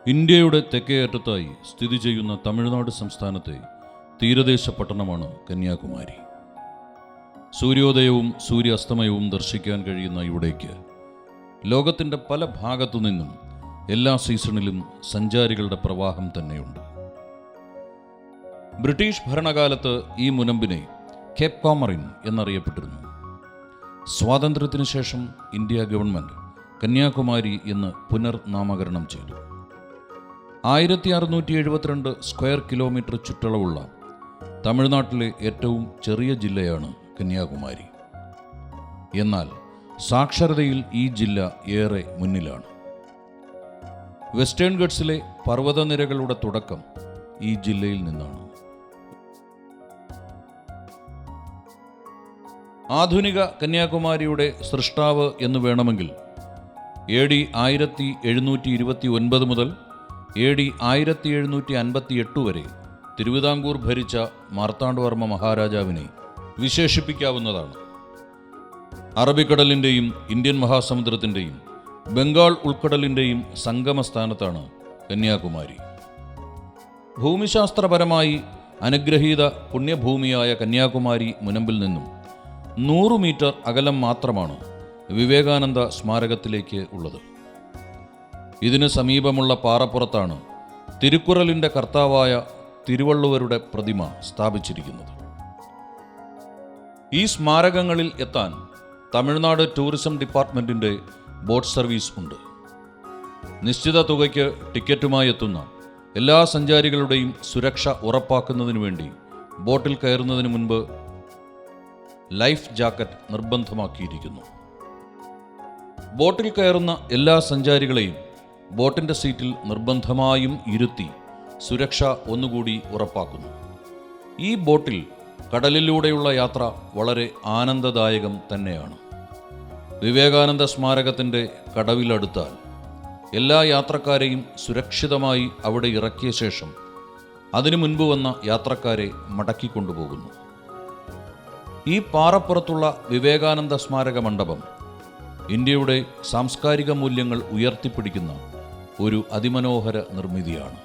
ഇന്ത്യയുടെ തെക്കേയറ്റത്തായി സ്ഥിതി ചെയ്യുന്ന തമിഴ്നാട് സംസ്ഥാനത്തെ തീരദേശ പട്ടണമാണ് കന്യാകുമാരി. സൂര്യോദയവും സൂര്യാസ്തമയവും ദർശിക്കാൻ കഴിയുന്ന ഇവിടേക്ക് ലോകത്തിൻ്റെ പല ഭാഗത്തു നിന്നും എല്ലാ സീസണിലും സഞ്ചാരികളുടെ പ്രവാഹം തന്നെയുണ്ട്. ബ്രിട്ടീഷ് ഭരണകാലത്ത് ഈ മുനമ്പിനെ കേപ്പ് കോമറിൻ എന്നറിയപ്പെട്ടിരുന്നു. സ്വാതന്ത്ര്യത്തിനു ശേഷം ഇന്ത്യ ഗവൺമെൻറ് കന്യാകുമാരി എന്ന് പുനർനാമകരണം ചെയ്തു. 1672 സ്ക്വയർ കിലോമീറ്റർ ചുറ്റളവുള്ള തമിഴ്നാട്ടിലെ ഏറ്റവും ചെറിയ ജില്ലയാണ് കന്യാകുമാരി. എന്നാൽ സാക്ഷരതയിൽ ഈ ജില്ല ഏറെ മുന്നിലാണ്. വെസ്റ്റേൺ ഗട്ട്സിലെ പർവ്വതനിരകളുടെ തുടക്കം ഈ ജില്ലയിൽ നിന്നാണ്. ആധുനിക കന്യാകുമാരിയുടെ സൃഷ്ടാവ് എന്ന് വേണമെങ്കിൽ AD 1729 മുതൽ AD 1758 വരെ തിരുവിതാംകൂർ ഭരിച്ച മാർത്താണ്ഡവർമ്മ മഹാരാജാവിനെ വിശേഷിപ്പിക്കാവുന്നതാണ്. അറബിക്കടലിൻ്റെയും ഇന്ത്യൻ മഹാസമുദ്രത്തിൻ്റെയും ബംഗാൾ ഉൾക്കടലിൻ്റെയും സംഗമസ്ഥാനത്താണ് കന്യാകുമാരി. ഭൂമിശാസ്ത്രപരമായി അനുഗ്രഹീത പുണ്യഭൂമിയായ കന്യാകുമാരി മുനമ്പിൽ നിന്നും 100 മീറ്റർ അകലം മാത്രമാണ് വിവേകാനന്ദ സ്മാരകത്തിലേക്ക് ഉള്ളത്. ഇതിന് സമീപമുള്ള പാറപ്പുറത്താണ് തിരുക്കുറലിൻ്റെ കർത്താവായ തിരുവള്ളുവരുടെ പ്രതിമ സ്ഥാപിച്ചിരിക്കുന്നത്. ഈ സ്മാരകങ്ങളിൽ എത്താൻ തമിഴ്നാട് ടൂറിസം ഡിപ്പാർട്ട്മെൻറ്റിൻ്റെ ബോട്ട് സർവീസ് ഉണ്ട്. നിശ്ചിത തുകയ്ക്ക് ടിക്കറ്റുമായി എത്തുന്ന എല്ലാ സഞ്ചാരികളുടെയും സുരക്ഷ ഉറപ്പാക്കുന്നതിനു വേണ്ടി ബോട്ടിൽ കയറുന്നതിന് മുൻപ് ലൈഫ് ജാക്കറ്റ് നിർബന്ധമാക്കിയിരിക്കുന്നു. ബോട്ടിൽ കയറുന്ന എല്ലാ സഞ്ചാരികളെയും ബോട്ടിൻ്റെ സീറ്റിൽ നിർബന്ധമായും ഇരുത്തി സുരക്ഷ ഒന്നുകൂടി ഉറപ്പാക്കുന്നു. ഈ ബോട്ടിൽ കടലിലൂടെയുള്ള യാത്ര വളരെ ആനന്ദദായകം തന്നെയാണ്. വിവേകാനന്ദ സ്മാരകത്തിൻ്റെ കടവിലടുത്താൽ എല്ലാ യാത്രക്കാരെയും സുരക്ഷിതമായി അവിടെ ഇറക്കിയ ശേഷം അതിനു മുൻപ് വന്ന യാത്രക്കാരെ മടക്കിക്കൊണ്ടുപോകുന്നു. ഈ പാറപ്പുറത്തുള്ള വിവേകാനന്ദ സ്മാരക മണ്ഡപം ഇന്ത്യയുടെ സാംസ്കാരിക മൂല്യങ്ങൾ ഉയർത്തിപ്പിടിക്കുന്ന ഒരു അതിമനോഹര നിർമ്മിതിയാണ്.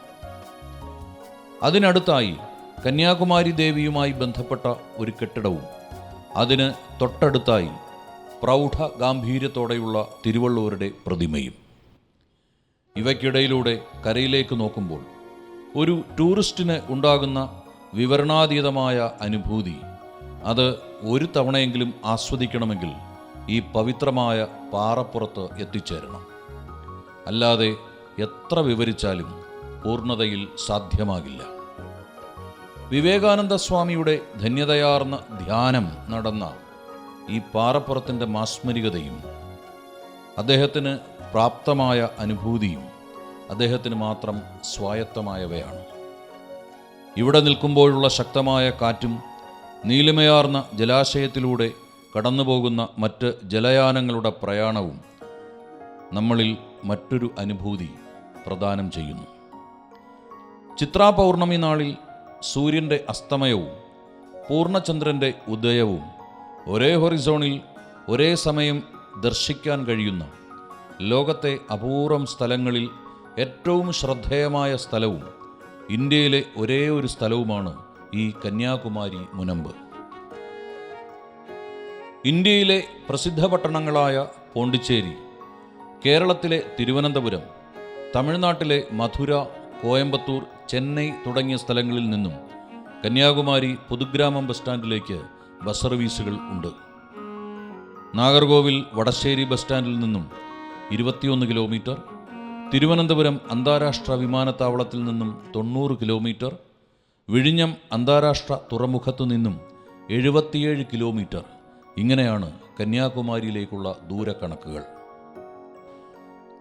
അതിനടുത്തായി കന്യാകുമാരി ദേവിയുമായി ബന്ധപ്പെട്ട ഒരു കെട്ടിടവും അതിന് തൊട്ടടുത്തായി പ്രൗഢ ഗാംഭീര്യത്തോടെയുള്ള തിരുവള്ളുവരുടെ പ്രതിമയും. ഇവയ്ക്കിടയിലൂടെ കരയിലേക്ക് നോക്കുമ്പോൾ ഒരു ടൂറിസ്റ്റിന് ഉണ്ടാകുന്ന വിവരണാതീതമായ അനുഭൂതി അത് ഒരു തവണയെങ്കിലും ആസ്വദിക്കണമെങ്കിൽ ഈ പവിത്രമായ പാറപ്പുറത്ത് എത്തിച്ചേരണം. അല്ലാതെ എത്ര വിവരിച്ചാലും പൂർണ്ണതയിൽ സാധ്യമാകില്ല. വിവേകാനന്ദ സ്വാമിയുടെ ധന്യതയാർന്ന ധ്യാനം നടന്ന ഈ പാറപ്പുറത്തിൻ്റെ മാസ്മരികതയും അദ്ദേഹത്തിന് പ്രാപ്തമായ അനുഭൂതിയും അദ്ദേഹത്തിന് മാത്രം സ്വായത്തമായവയാണ്. ഇവിടെ നിൽക്കുമ്പോഴുള്ള ശക്തമായ കാറ്റും നീലിമയാർന്ന ജലാശയത്തിലൂടെ കടന്നുപോകുന്ന മറ്റ് ജലയാനങ്ങളുടെ പ്രയാണവും നമ്മളിൽ മറ്റൊരു അനുഭൂതി പ്രദാനം ചെയ്യുന്നു. ചിത്രാ പൗർണമി നാളിൽ സൂര്യൻ്റെ അസ്തമയവും പൂർണ്ണചന്ദ്രൻ്റെ ഉദയവും ഒരേ ഹൊറിസോണിൽ ഒരേ സമയം ദർശിക്കാൻ കഴിയുന്ന ലോകത്തെ അപൂർവം സ്ഥലങ്ങളിൽ ഏറ്റവും ശ്രദ്ധേയമായ സ്ഥലവും ഇന്ത്യയിലെ ഒരേ ഒരു സ്ഥലവുമാണ് ഈ കന്യാകുമാരി മുനമ്പ്. ഇന്ത്യയിലെ പ്രസിദ്ധ പട്ടണങ്ങളായ പോണ്ടിച്ചേരി, കേരളത്തിലെ തിരുവനന്തപുരം, തമിഴ്നാട്ടിലെ മധുര, കോയമ്പത്തൂർ, ചെന്നൈ തുടങ്ങിയ സ്ഥലങ്ങളിൽ നിന്നും കന്യാകുമാരി പൊതുഗ്രാമം ബസ് സ്റ്റാൻഡിലേക്ക് ബസ് സർവീസുകൾ ഉണ്ട്. നാഗർകോവിൽ വടശ്ശേരി ബസ് സ്റ്റാൻഡിൽ നിന്നും 21 കിലോമീറ്റർ, തിരുവനന്തപുരം അന്താരാഷ്ട്ര വിമാനത്താവളത്തിൽ നിന്നും 90 കിലോമീറ്റർ, വിഴിഞ്ഞം അന്താരാഷ്ട്ര തുറമുഖത്തു നിന്നും 77 കിലോമീറ്റർ. ഇങ്ങനെയാണ് കന്യാകുമാരിയിലേക്കുള്ള ദൂരക്കണക്കുകൾ.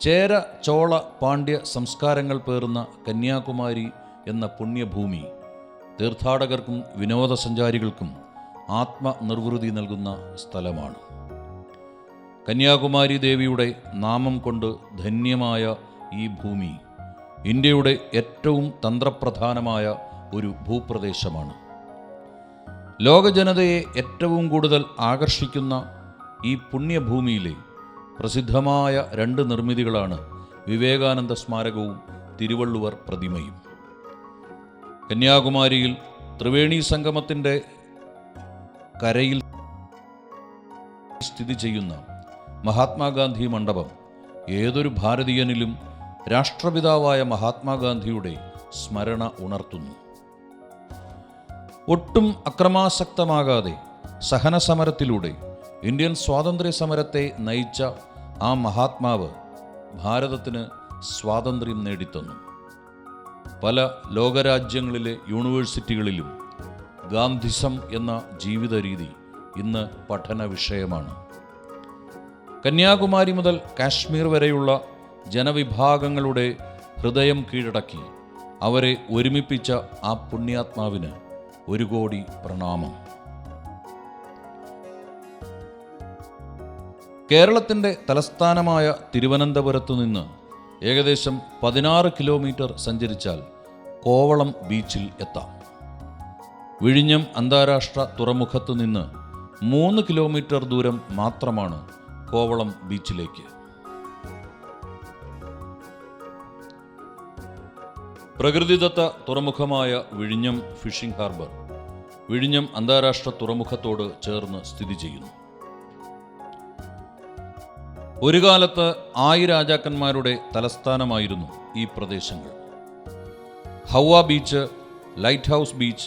ചേര, ചോള, പാണ്ഡ്യ സംസ്കാരങ്ങൾ പേറുന്ന കന്യാകുമാരി എന്ന പുണ്യഭൂമി തീർത്ഥാടകർക്കും വിനോദസഞ്ചാരികൾക്കും ആത്മനിർവൃതി നൽകുന്ന സ്ഥലമാണ്. കന്യാകുമാരി ദേവിയുടെ നാമം കൊണ്ട് ധന്യമായ ഈ ഭൂമി ഇന്ത്യയുടെ ഏറ്റവും തന്ത്രപ്രധാനമായ ഒരു ഭൂപ്രദേശമാണ്. ലോകജനതയെ ഏറ്റവും കൂടുതൽ ആകർഷിക്കുന്ന ഈ പുണ്യഭൂമിയിലെ പ്രസിദ്ധമായ 2 നിർമ്മിതികളാണ് വിവേകാനന്ദ സ്മാരകവും തിരുവള്ളുവർ പ്രതിമയും. കന്യാകുമാരിയിൽ ത്രിവേണി സംഗമത്തിൻ്റെ കരയിൽ സ്ഥിതി ചെയ്യുന്ന മഹാത്മാഗാന്ധി മണ്ഡപം ഏതൊരു ഭാരതീയനിലും രാഷ്ട്രപിതാവായ മഹാത്മാഗാന്ധിയുടെ സ്മരണ ഉണർത്തുന്നു. ഒട്ടും അക്രമാസക്തമാകാതെ സഹനസമരത്തിലൂടെ ഇന്ത്യൻ സ്വാതന്ത്ര്യ സമരത്തെ നയിച്ച ആ മഹാത്മാവ് ഭാരതത്തിന് സ്വാതന്ത്ര്യം നേടിത്തന്നു. പല ലോകരാജ്യങ്ങളിലെ യൂണിവേഴ്സിറ്റികളിലും ഗാന്ധിസം എന്ന ജീവിത രീതി ഇന്ന് പഠന വിഷയമാണ്. കന്യാകുമാരി മുതൽ കാശ്മീർ വരെയുള്ള ജനവിഭാഗങ്ങളുടെ ഹൃദയം കീഴടക്കി അവരെ ഒരുമിപ്പിച്ച ആ പുണ്യാത്മാവിന് 1 കോടി പ്രണാമം. കേരളത്തിൻ്റെ തലസ്ഥാനമായ തിരുവനന്തപുരത്തു നിന്ന് ഏകദേശം 16 കിലോമീറ്റർ സഞ്ചരിച്ചാൽ കോവളം ബീച്ചിൽ എത്താം. വിഴിഞ്ഞം അന്താരാഷ്ട്ര തുറമുഖത്ത് നിന്ന് 3 കിലോമീറ്റർ ദൂരം മാത്രമാണ് കോവളം ബീച്ചിലേക്ക്. പ്രകൃതിദത്ത തുറമുഖമായ വിഴിഞ്ഞം ഫിഷിംഗ് ഹാർബർ വിഴിഞ്ഞം അന്താരാഷ്ട്ര തുറമുഖത്തോട് ചേർന്ന് സ്ഥിതി ചെയ്യുന്നു. ഒരു കാലത്ത് 1000 രാജാക്കന്മാരുടെ തലസ്ഥാനമായിരുന്നു ഈ പ്രദേശങ്ങൾ. ഹൗവ ബീച്ച്, ലൈറ്റ് ഹൗസ് ബീച്ച്,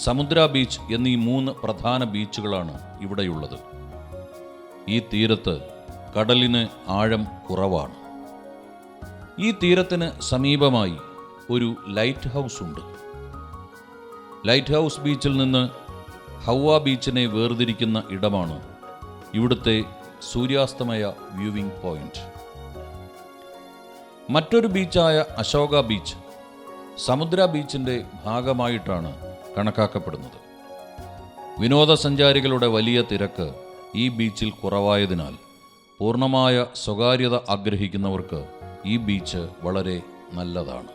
സമുദ്ര ബീച്ച് എന്നീ 3 പ്രധാന ബീച്ചുകളാണ് ഇവിടെയുള്ളത്. ഈ തീരത്ത് കടലിന് ആഴം കുറവാണ്. ഈ തീരത്തിന് സമീപമായി ഒരു ലൈറ്റ് ഹൗസ് ഉണ്ട്. ലൈറ്റ് ഹൗസ് ബീച്ചിൽ നിന്ന് ഹൗവ ബീച്ചിനെ വേർതിരിക്കുന്ന ഇടമാണ് ഇവിടുത്തെ സൂര്യാസ്തമയ വ്യൂവിംഗ് പോയിന്റ്. മറ്റൊരു ബീച്ചായ അശോക ബീച്ച് സമുദ്ര ബീച്ചിൻ്റെ ഭാഗമായിട്ടാണ് കണക്കാക്കപ്പെടുന്നത്. വിനോദസഞ്ചാരികളുടെ വലിയ തിരക്ക് ഈ ബീച്ചിൽ കുറവായതിനാൽ പൂർണ്ണമായ സ്വകാര്യത ആഗ്രഹിക്കുന്നവർക്ക് ഈ ബീച്ച് വളരെ നല്ലതാണ്.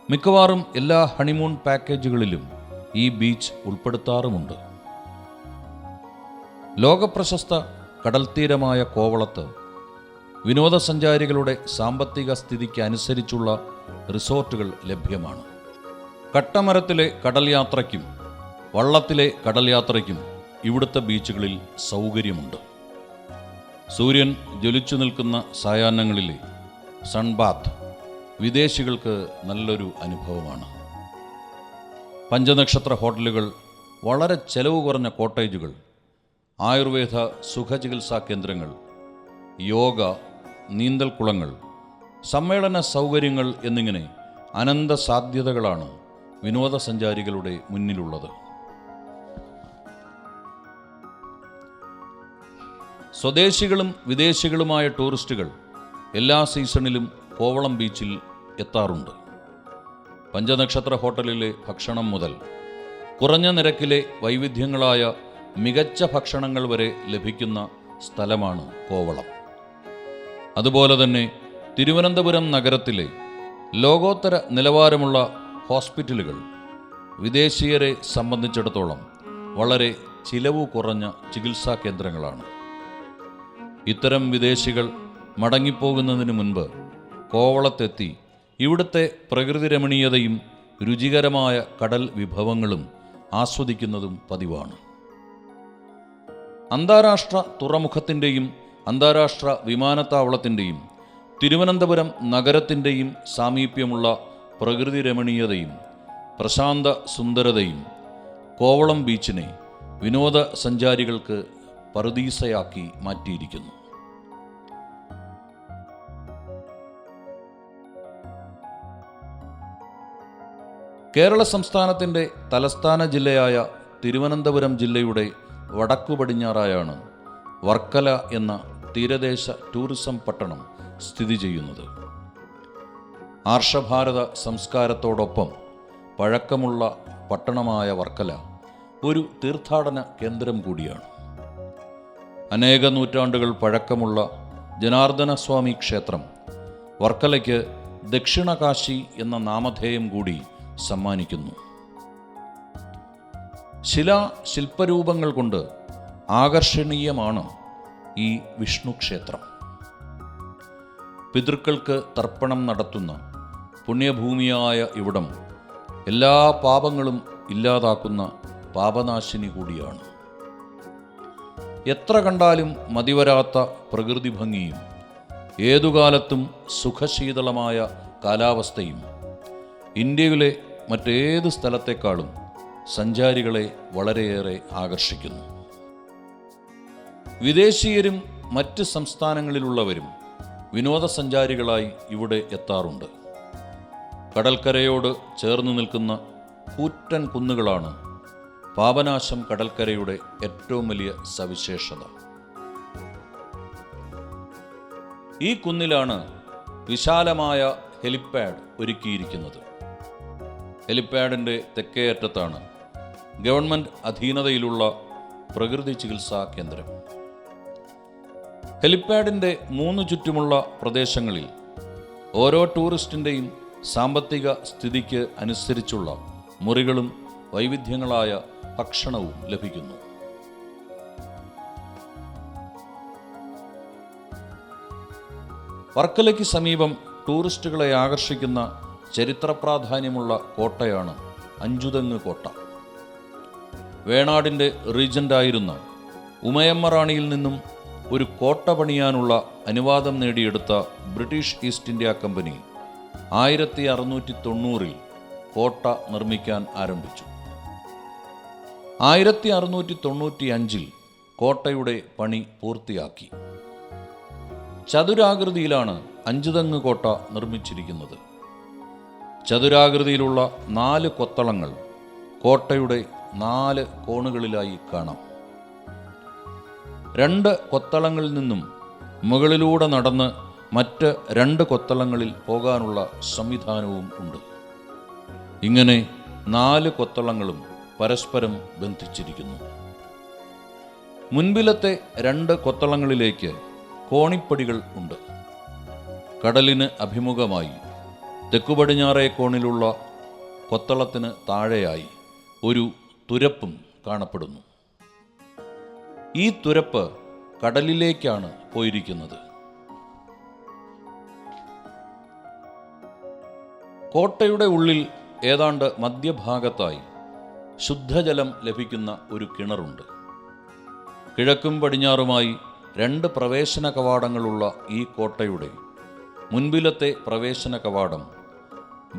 മിക്കവാറും എല്ലാ ഹണിമൂൺ പാക്കേജുകളിലും ഈ ബീച്ച് ഉൾപ്പെടുത്താറുമുണ്ട്. ലോകപ്രശസ്ത കടൽത്തീരമായ കോവളത്ത് വിനോദസഞ്ചാരികളുടെ സാമ്പത്തിക സ്ഥിതിക്ക് അനുസരിച്ചുള്ള റിസോർട്ടുകൾ ലഭ്യമാണ്. കട്ടമരത്തിലെ കടൽ യാത്രയ്ക്കും വള്ളത്തിലെ കടൽ യാത്രയ്ക്കും ഇവിടുത്തെ ബീച്ചുകളിൽ സൗകര്യമുണ്ട്. സൂര്യൻ ജ്വലിച്ചു നിൽക്കുന്ന സായാഹ്നങ്ങളിലെ സൺബാത്ത് വിദേശികൾക്ക് നല്ലൊരു അനുഭവമാണ്. പഞ്ചനക്ഷത്ര ഹോട്ടലുകൾ, വളരെ ചെലവ് കുറഞ്ഞ കോട്ടേജുകൾ, ആയുർവേദ സുഖചികിത്സാ കേന്ദ്രങ്ങൾ, യോഗ, നീന്തൽക്കുളങ്ങൾ, സമ്മേളന സൗകര്യങ്ങൾ എന്നിങ്ങനെ അനന്ത സാധ്യതകളാണ് വിനോദസഞ്ചാരികളുടെ മുന്നിലുള്ളത്. സ്വദേശികളും വിദേശികളുമായ ടൂറിസ്റ്റുകൾ എല്ലാ സീസണിലും കോവളം ബീച്ചിൽ എത്താറുണ്ട്. പഞ്ചനക്ഷത്ര ഹോട്ടലിലെ ഭക്ഷണം മുതൽ കുറഞ്ഞ നിരക്കിലെ വൈവിധ്യങ്ങളായ മികച്ച ഭക്ഷണങ്ങൾ വരെ ലഭിക്കുന്ന സ്ഥലമാണ് കോവളം. അതുപോലെ തന്നെ തിരുവനന്തപുരം നഗരത്തിലെ ലോകോത്തര നിലവാരമുള്ള ഹോസ്പിറ്റലുകൾ വിദേശീയരെ സംബന്ധിച്ചിടത്തോളം വളരെ ചിലവ് കുറഞ്ഞ ചികിത്സാ കേന്ദ്രങ്ങളാണ്. ഇത്തരം വിദേശികൾ മടങ്ങിപ്പോകുന്നതിന് മുൻപ് കോവളത്തെത്തി ഇവിടുത്തെ പ്രകൃതി രമണീയതയും രുചികരമായ കടൽ വിഭവങ്ങളും ആസ്വദിക്കുന്നതും പതിവാണ്. അന്താരാഷ്ട്ര തുറമുഖത്തിൻ്റെയും അന്താരാഷ്ട്ര വിമാനത്താവളത്തിൻ്റെയും തിരുവനന്തപുരം നഗരത്തിൻ്റെയും സാമീപ്യമുള്ള പ്രകൃതി രമണീയതയും പ്രശാന്ത സുന്ദരതയും കോവളം ബീച്ചിനെ വിനോദസഞ്ചാരികൾക്ക് പറുദീസയാക്കി മാറ്റിയിരിക്കുന്നു. കേരള സംസ്ഥാനത്തിൻ്റെ തലസ്ഥാന ജില്ലയായ തിരുവനന്തപുരം ജില്ലയുടെ വടക്കു പടിഞ്ഞാറായാണ് വർക്കല എന്ന തീരദേശ ടൂറിസം പട്ടണം സ്ഥിതി ചെയ്യുന്നത്. ആർഷഭാരത സംസ്കാരത്തോടൊപ്പം പഴക്കമുള്ള പട്ടണമായ വർക്കല ഒരു തീർത്ഥാടന കേന്ദ്രം കൂടിയാണ്. അനേക നൂറ്റാണ്ടുകൾ പഴക്കമുള്ള ജനാർദ്ദനസ്വാമി ക്ഷേത്രം വർക്കലയ്ക്ക് ദക്ഷിണകാശി എന്ന നാമധേയം കൂടി സമ്മാനിക്കുന്നു. ശില്പരൂപങ്ങൾ കൊണ്ട് ആകർഷണീയമാണ് ഈ വിഷ്ണു ക്ഷേത്രം. പിതൃക്കൾക്ക് തർപ്പണം നടത്തുന്ന പുണ്യഭൂമിയായ ഇവിടം എല്ലാ പാപങ്ങളും ഇല്ലാതാക്കുന്ന പാപനാശിനി കൂടിയാണ്. എത്ര കണ്ടാലും മതിവരാത്ത പ്രകൃതി ഭംഗിയും ഏതുകാലത്തും സുഖശീതളമായ കാലാവസ്ഥയും ഇന്ത്യയിലെ മറ്റേത് സ്ഥലത്തേക്കാളും സഞ്ചാരികളെ വളരെയേറെ ആകർഷിക്കുന്നു. വിദേശീയരും മറ്റ് സംസ്ഥാനങ്ങളിലുള്ളവരും വിനോദസഞ്ചാരികളായി ഇവിടെ എത്താറുണ്ട്. കടൽക്കരയോട് ചേർന്ന് നിൽക്കുന്ന കൂറ്റൻ കുന്നുകളാണ് പാപനാശം കടൽക്കരയുടെ ഏറ്റവും വലിയ സവിശേഷത. ഈ കുന്നിലാണ് വിശാലമായ ഹെലിപ്പാഡ് ഒരുക്കിയിരിക്കുന്നത്. ഹെലിപ്പാഡിൻ്റെ തെക്കേ അറ്റത്താണ് ഗവൺമെൻറ് അധീനതയിലുള്ള പ്രകൃതി ചികിത്സാ കേന്ദ്രം. ഹെലിപ്പാഡിൻ്റെ 3 ചുറ്റുമുള്ള പ്രദേശങ്ങളിൽ ഓരോ ടൂറിസ്റ്റിൻ്റെയും സാമ്പത്തിക സ്ഥിതിക്ക് അനുസരിച്ചുള്ള മുറികളും വൈവിധ്യങ്ങളായ ഭക്ഷണവും ലഭിക്കുന്നു. വർക്കലയ്ക്ക് സമീപം ടൂറിസ്റ്റുകളെ ആകർഷിക്കുന്ന ചരിത്ര പ്രാധാന്യമുള്ള കോട്ടയാണ് അഞ്ചുതെങ്ങ് കോട്ട. വേണാടിൻ്റെ റീജൻ്റായിരുന്ന ഉമയമ്മ റാണിയിൽ നിന്നും ഒരു കോട്ട പണിയാനുള്ള അനുവാദം നേടിയെടുത്ത ബ്രിട്ടീഷ് ഈസ്റ്റ് ഇന്ത്യ കമ്പനി 1690 കോട്ട നിർമ്മിക്കാൻ ആരംഭിച്ചു. 1695 കോട്ടയുടെ പണി പൂർത്തിയാക്കി. ചതുരാകൃതിയിലാണ് അഞ്ചുതെങ്ങ് കോട്ട നിർമ്മിച്ചിരിക്കുന്നത്. ചതുരാകൃതിയിലുള്ള 4 കൊത്തളങ്ങൾ കോട്ടയുടെ 4 കോണുകളിലായി കാണാം. 2 കൊത്തളങ്ങളിൽ നിന്നും മുകളിലൂടെ നടന്ന് മറ്റ് 2 കൊത്തളങ്ങളിൽ പോകാനുള്ള സംവിധാനവും ഉണ്ട്. ഇങ്ങനെ 4 കൊത്തളങ്ങളും പരസ്പരം ബന്ധിച്ചിരിക്കുന്നു. മുൻപിലത്തെ 2 കൊത്തളങ്ങളിലേക്ക് കോണിപ്പടികൾ ഉണ്ട്. കടലിന് അഭിമുഖമായി തെക്കുപടിഞ്ഞാറേ കോണിലുള്ള കൊത്തളത്തിന് താഴെയായി ഒരു തുരപ്പും കാണപ്പെടുന്നു. ഈ തുരപ്പ് കടലിലേക്കാണ് പോയിരിക്കുന്നത്. കോട്ടയുടെ ഉള്ളിൽ ഏതാണ്ട് മധ്യഭാഗത്തായി ശുദ്ധജലം ലഭിക്കുന്ന ഒരു കിണറുണ്ട്. കിഴക്കും പടിഞ്ഞാറുമായി 2 പ്രവേശന കവാടങ്ങളുള്ള ഈ കോട്ടയുടെ മുൻപിലത്തെ പ്രവേശന കവാടം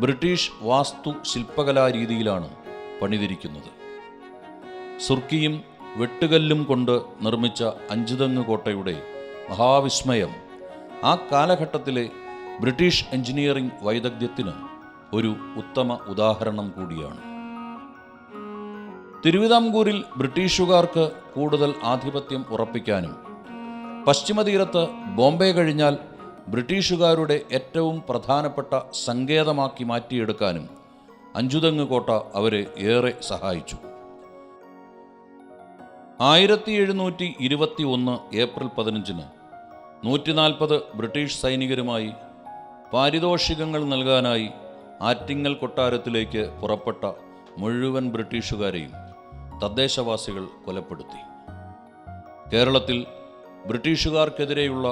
ബ്രിട്ടീഷ് വാസ്തു ശില്പകലാ രീതിയിലാണ് പണിതിരിക്കുന്നത്. സുർക്കിയും വെട്ടുകല്ലും കൊണ്ട് നിർമ്മിച്ച അഞ്ചുതെങ്ങ് കോട്ടയുടെ മഹാവിസ്മയം ആ കാലഘട്ടത്തിലെ ബ്രിട്ടീഷ് എഞ്ചിനീയറിംഗ് വൈദഗ്ധ്യത്തിന് ഒരു ഉത്തമ ഉദാഹരണം കൂടിയാണ്. തിരുവിതാംകൂറിൽ ബ്രിട്ടീഷുകാർക്ക് കൂടുതൽ ആധിപത്യം ഉറപ്പിക്കാനും പശ്ചിമതീരത്ത് ബോംബെ കഴിഞ്ഞാൽ ബ്രിട്ടീഷുകാരുടെ ഏറ്റവും പ്രധാനപ്പെട്ട സങ്കേതമാക്കി മാറ്റിയെടുക്കാനും അഞ്ചുതെങ്ങ് കോട്ട അവരെ ഏറെ സഹായിച്ചു. 1721 ഏപ്രിൽ 15 140 ബ്രിട്ടീഷ് സൈനികരുമായി പാരിതോഷികങ്ങൾ നൽകാനായി ആറ്റിങ്ങൽ കൊട്ടാരത്തിലേക്ക് പുറപ്പെട്ട മുഴുവൻ ബ്രിട്ടീഷുകാരെയും തദ്ദേശവാസികൾ കൊലപ്പെടുത്തി. കേരളത്തിൽ ബ്രിട്ടീഷുകാർക്കെതിരെയുള്ള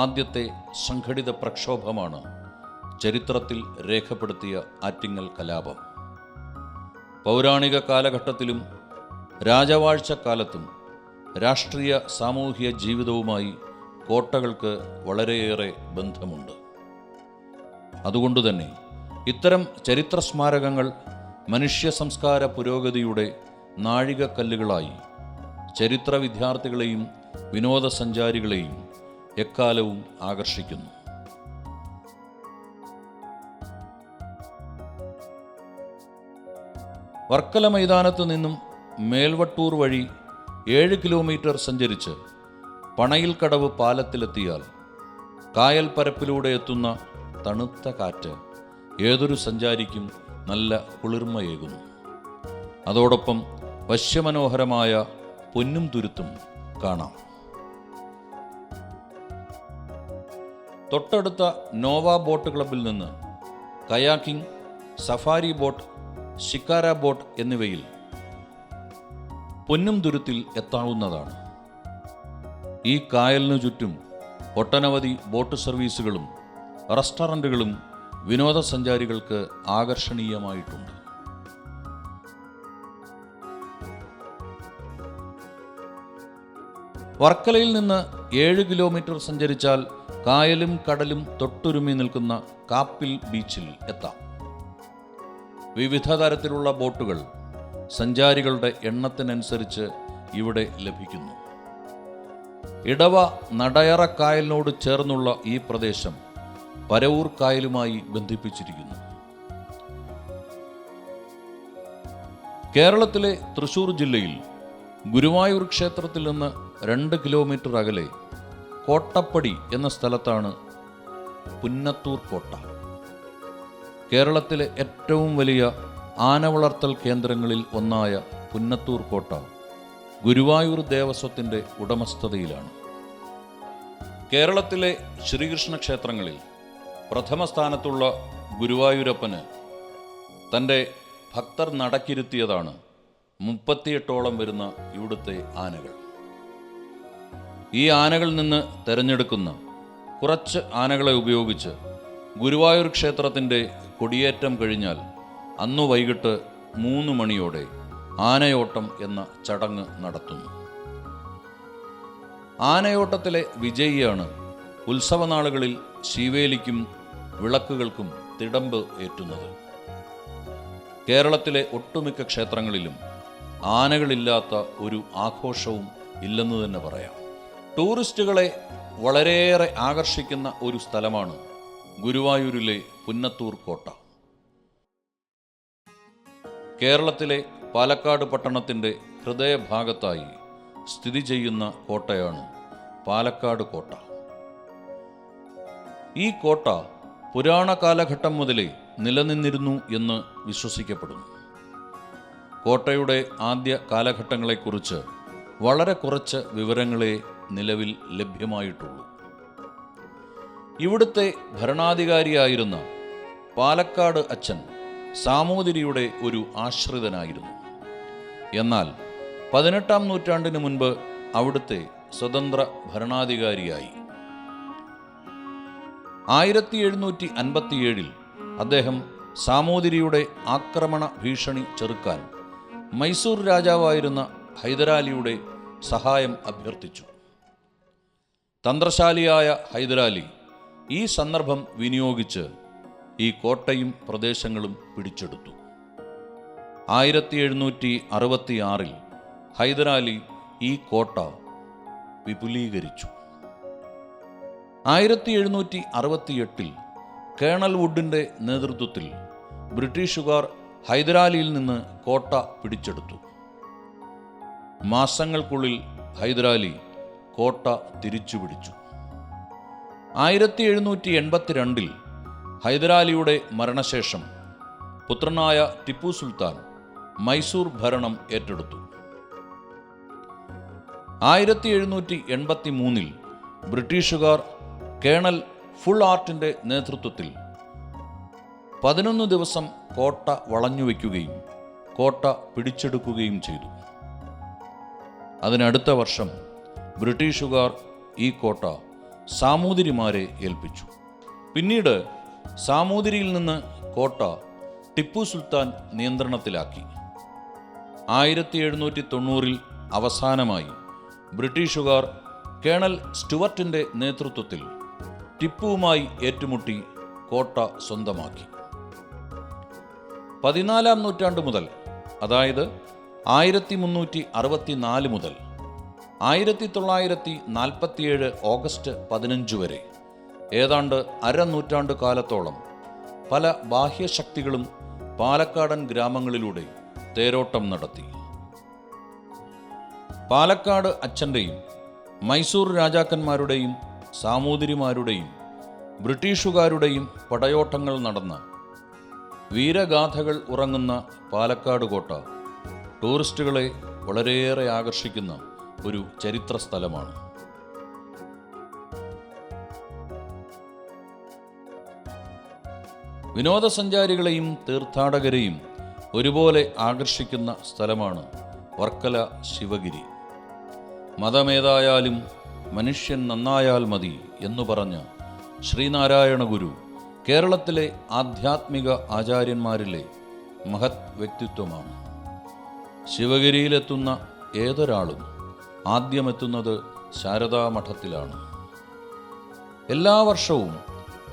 ആദ്യത്തെ സംഘടിത പ്രക്ഷോഭമാണ് ചരിത്രത്തിൽ രേഖപ്പെടുത്തിയ ആറ്റിങ്ങൽ കലാപം. പൗരാണിക കാലഘട്ടത്തിലും രാജവാഴ്ചക്കാലത്തും രാഷ്ട്രീയ സാമൂഹ്യ ജീവിതവുമായി കോട്ടകൾക്ക് വളരെയേറെ ബന്ധമുണ്ട്. അതുകൊണ്ടുതന്നെ ഇത്തരം ചരിത്ര സ്മാരകങ്ങൾ മനുഷ്യ സംസ്കാര പുരോഗതിയുടെ നാഴികക്കല്ലുകളായി ചരിത്ര വിദ്യാർത്ഥികളെയും വിനോദസഞ്ചാരികളെയും എക്കാലവും ആകർഷിക്കുന്നു. വർക്കല മൈതാനത്ത് നിന്നും മേൽവട്ടൂർ വഴി 7 കിലോമീറ്റർ സഞ്ചരിച്ച് പണയിൽക്കടവ് പാലത്തിലെത്തിയാൽ കായൽ പരപ്പിലൂടെ എത്തുന്ന തണുത്ത കാറ്റ് ഏതൊരു സഞ്ചാരിക്കും നല്ല കുളിർമയേകുന്നു. അതോടൊപ്പം വശ്യമനോഹരമായ പൊന്നും തുരുത്തും കാണാം. തൊട്ടടുത്ത നോവ ബോട്ട് ക്ലബിൽ നിന്ന് kayaking, safari boat, shikara boat എന്നിവയിൽ പൊന്നും തുരുത്തിൽ എത്താവുന്നതാണ്. ഈ കായലിനു ചുറ്റും ഒട്ടനവധി ബോട്ട് സർവീസുകളും റെസ്റ്റോറൻറ്റുകളും വിനോദസഞ്ചാരികൾക്ക് ആകർഷണീയമായിട്ടുണ്ട്. വർക്കലയിൽ നിന്ന് 7 കിലോമീറ്റർ സഞ്ചരിച്ചാൽ കായലും കടലും തൊട്ടുരുമി നിൽക്കുന്ന കാപ്പിൽ ബീച്ചിൽ എത്താം. വിവിധ തരത്തിലുള്ള ബോട്ടുകൾ സഞ്ചാരികളുടെ എണ്ണത്തിനനുസരിച്ച് ഇവിടെ ലഭിക്കുന്നു. ഇടവ നടയറ കായലിനോട് ചേർന്നുള്ള ഈ പ്രദേശം പരവൂർ കായലുമായി ബന്ധിപ്പിച്ചിരിക്കുന്നു. കേരളത്തിലെ തൃശൂർ ജില്ലയിൽ ഗുരുവായൂർ ക്ഷേത്രത്തിൽ നിന്ന് 2 കിലോമീറ്റർ അകലെ കോട്ടപ്പടി എന്ന സ്ഥലത്താണ് പുന്നത്തൂർ കോട്ട. കേരളത്തിലെ ഏറ്റവും വലിയ ആന വളർത്തൽ കേന്ദ്രങ്ങളിൽ ഒന്നായ പുന്നത്തൂർ കോട്ട ഗുരുവായൂർ ദേവസ്വത്തിൻ്റെ ഉടമസ്ഥതയിലാണ്. കേരളത്തിലെ ശ്രീകൃഷ്ണ ക്ഷേത്രങ്ങളിൽ പ്രഥമ സ്ഥാനത്തുള്ള ഗുരുവായൂരപ്പന് തൻ്റെ ഭക്തർ നടക്കിരുത്തിയതാണ് 38ഓളം വരുന്ന ഇവിടുത്തെ ആനകൾ. ഈ ആനകളിൽ നിന്ന് തിരഞ്ഞെടുക്കുന്ന കുറച്ച് ആനകളെ ഉപയോഗിച്ച് ഗുരുവായൂർ ക്ഷേത്രത്തിൻ്റെ കൊടിയേറ്റം കഴിഞ്ഞാൽ അന്നു വൈകിട്ട് 3 മണിയോടെ ആനയോട്ടം എന്ന ചടങ്ങ് നടത്തുന്നു. ആനയോട്ടത്തിലെ വിജയിയാണ് ഉത്സവനാളുകളിൽ ശീവേലിക്കും വിളക്കുകൾക്കും തിടമ്പ് ഏറ്റുന്നത്. കേരളത്തിലെ ഒട്ടുമിക്ക ക്ഷേത്രങ്ങളിലും ആനകളില്ലാത്ത ഒരു ആഘോഷവും ഇല്ലെന്ന് തന്നെ പറയാം. ടൂറിസ്റ്റുകളെ വളരെയേറെ ആകർഷിക്കുന്ന ഒരു സ്ഥലമാണ് ഗുരുവായൂരിലെ പുന്നത്തൂർ കോട്ട. കേരളത്തിലെ പാലക്കാട് പട്ടണത്തിൻ്റെ ഹൃദയഭാഗത്തായി സ്ഥിതി ചെയ്യുന്ന കോട്ടയാണ് പാലക്കാട് കോട്ട. ഈ കോട്ട പുരാണ കാലഘട്ടം മുതലേ നിലനിന്നിരുന്നു എന്ന് വിശ്വസിക്കപ്പെടുന്നു. കോട്ടയുടെ ആദ്യ കാലഘട്ടങ്ങളെക്കുറിച്ച് വളരെ കുറച്ച് വിവരങ്ങളെ നിലവിൽ ലഭ്യമായിട്ടുള്ളൂ. ഇവിടുത്തെ ഭരണാധികാരിയായിരുന്ന പാലക്കാട് അച്ഛൻ സാമൂതിരിയുടെ ഒരു ആശ്രിതനായിരുന്നു. എന്നാൽ 18-ാം നൂറ്റാണ്ടിന് മുൻപ് അവിടുത്തെ സ്വതന്ത്ര ഭരണാധികാരിയായി. 1757 അദ്ദേഹം സാമൂതിരിയുടെ ആക്രമണ ഭീഷണി ചെറുക്കാൻ മൈസൂർ രാജാവായിരുന്ന ഹൈദരാലിയുടെ സഹായം അഭ്യർത്ഥിച്ചു. തന്ത്രശാലിയായ ഹൈദരാലി ഈ സന്ദർഭം വിനിയോഗിച്ച് ഈ കോട്ടയും പ്രദേശങ്ങളും പിടിച്ചെടുത്തു. 1766 ഹൈദരാലി ഈ കോട്ട വിപുലീകരിച്ചു. 1768 കേണൽ വുഡിൻ്റെ നേതൃത്വത്തിൽ ബ്രിട്ടീഷുകാർ ഹൈദരാലിയിൽ നിന്ന് കോട്ട പിടിച്ചെടുത്തു. മാസങ്ങൾക്കുള്ളിൽ ഹൈദരാലി കോട്ട തിരിച്ചുപിടിച്ചു. 1782 ഹൈദരാലിയുടെ മരണശേഷം പുത്രനായ ടിപ്പു സുൽത്താൻ മൈസൂർ ഭരണം ഏറ്റെടുത്തു. 1783 ബ്രിട്ടീഷുകാർ കേണൽ ഫുൾ ആർട്ടിൻ്റെ നേതൃത്വത്തിൽ 11 ദിവസം കോട്ട വളഞ്ഞുവെക്കുകയും കോട്ട പിടിച്ചെടുക്കുകയും ചെയ്തു. അതിനടുത്ത വർഷം ബ്രിട്ടീഷുകാർ ഈ കോട്ട സാമൂതിരിമാരെ ഏൽപ്പിച്ചു. പിന്നീട് സാമൂതിരിയിൽ നിന്ന് കോട്ട ടിപ്പു സുൽത്താൻ നിയന്ത്രണത്തിലാക്കി. 1790 അവസാനമായി ബ്രിട്ടീഷുകാർ കേണൽ സ്റ്റുവർട്ടിൻ്റെ നേതൃത്വത്തിൽ ടിപ്പുവുമായി ഏറ്റുമുട്ടി കോട്ട സ്വന്തമാക്കി. 14-ാം നൂറ്റാണ്ട് മുതൽ, അതായത് 1364 മുതൽ 1947 ഓഗസ്റ്റ് 15 വരെ ഏതാണ്ട് അരനൂറ്റാണ്ട് കാലത്തോളം പല ബാഹ്യശക്തികളും പാലക്കാടൻ ഗ്രാമങ്ങളിലൂടെ തേരോട്ടം നടത്തി. പാലക്കാട് അച്ഛൻ്റെയും മൈസൂർ രാജാക്കന്മാരുടെയും സാമൂതിരിമാരുടെയും ബ്രിട്ടീഷുകാരുടെയും പടയോട്ടങ്ങൾ നടന്ന വീരഗാഥകൾ ഉറങ്ങുന്ന പാലക്കാട് കോട്ട ടൂറിസ്റ്റുകളെ വളരെയേറെ ആകർഷിക്കുന്ന ഒരു ചരിത്ര സ്ഥലമാണ്. വിനോദസഞ്ചാരികളെയും തീർത്ഥാടകരെയും ഒരുപോലെ ആകർഷിക്കുന്ന സ്ഥലമാണ് വർക്കല ശിവഗിരി. മതമേതായാലും മനുഷ്യൻ നന്നായാൽ മതി എന്നു പറഞ്ഞ ശ്രീനാരായണ ഗുരു കേരളത്തിലെ ആധ്യാത്മിക ആചാര്യന്മാരിലെ മഹത് വ്യക്തിത്വമാണ്. ശിവഗിരിയിലെത്തുന്ന ഏതൊരാളും ആദ്യമെത്തുന്നത് ശാരദാമഠത്തിലാണ്. എല്ലാ വർഷവും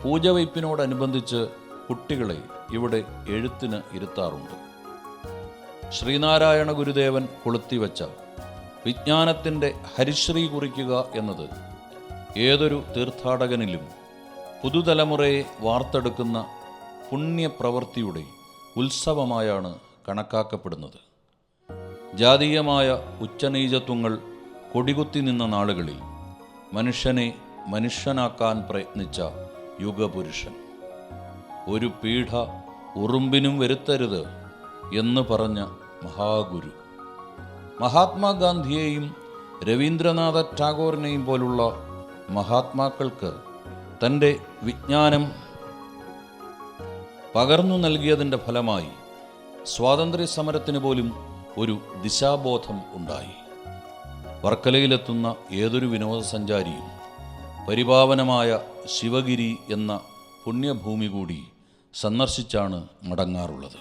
പൂജവയ്പ്പിനോടനുബന്ധിച്ച് കുട്ടികളെ ഇവിടെ എഴുത്തിന് ഇരുത്താറുണ്ട്. ശ്രീനാരായണ ഗുരുദേവൻ കൊളുത്തിവെച്ച വിജ്ഞാനത്തിൻ്റെ ഹരിശ്രീ കുറിക്കുക എന്നത് ഏതൊരു തീർത്ഥാടകനിലും പുതുതലമുറയെ വാർത്തെടുക്കുന്ന പുണ്യപ്രവൃത്തിയുടെ ഉത്സവമായാണ് കണക്കാക്കപ്പെടുന്നത്. ജാതീയമായ ഉച്ചനീചത്വങ്ങൾ കൊടികുത്തി നിന്ന നാളുകളിൽ മനുഷ്യനെ മനുഷ്യനാക്കാൻ പ്രയത്നിച്ച യുഗപുരുഷൻ, ഒരു പീഡ ഉറുമ്പിനും വരുത്തരുത് എന്ന് പറഞ്ഞ മഹാഗുരു, മഹാത്മാഗാന്ധിയെയും രവീന്ദ്രനാഥ ടാഗോറിനെയും പോലുള്ള മഹാത്മാക്കൾക്ക് തൻ്റെ വിജ്ഞാനം പകർന്നു നൽകിയതിൻ്റെ ഫലമായി സ്വാതന്ത്ര്യ സമരത്തിന് പോലും ഒരു ദിശാബോധം ഉണ്ടായി. വർക്കലയിലെത്തുന്ന ഏതൊരു വിനോദസഞ്ചാരിയും പരിപാവനമായ ശിവഗിരി എന്ന പുണ്യഭൂമി കൂടി സന്ദർശിച്ചാണ് മടങ്ങാറുള്ളത്.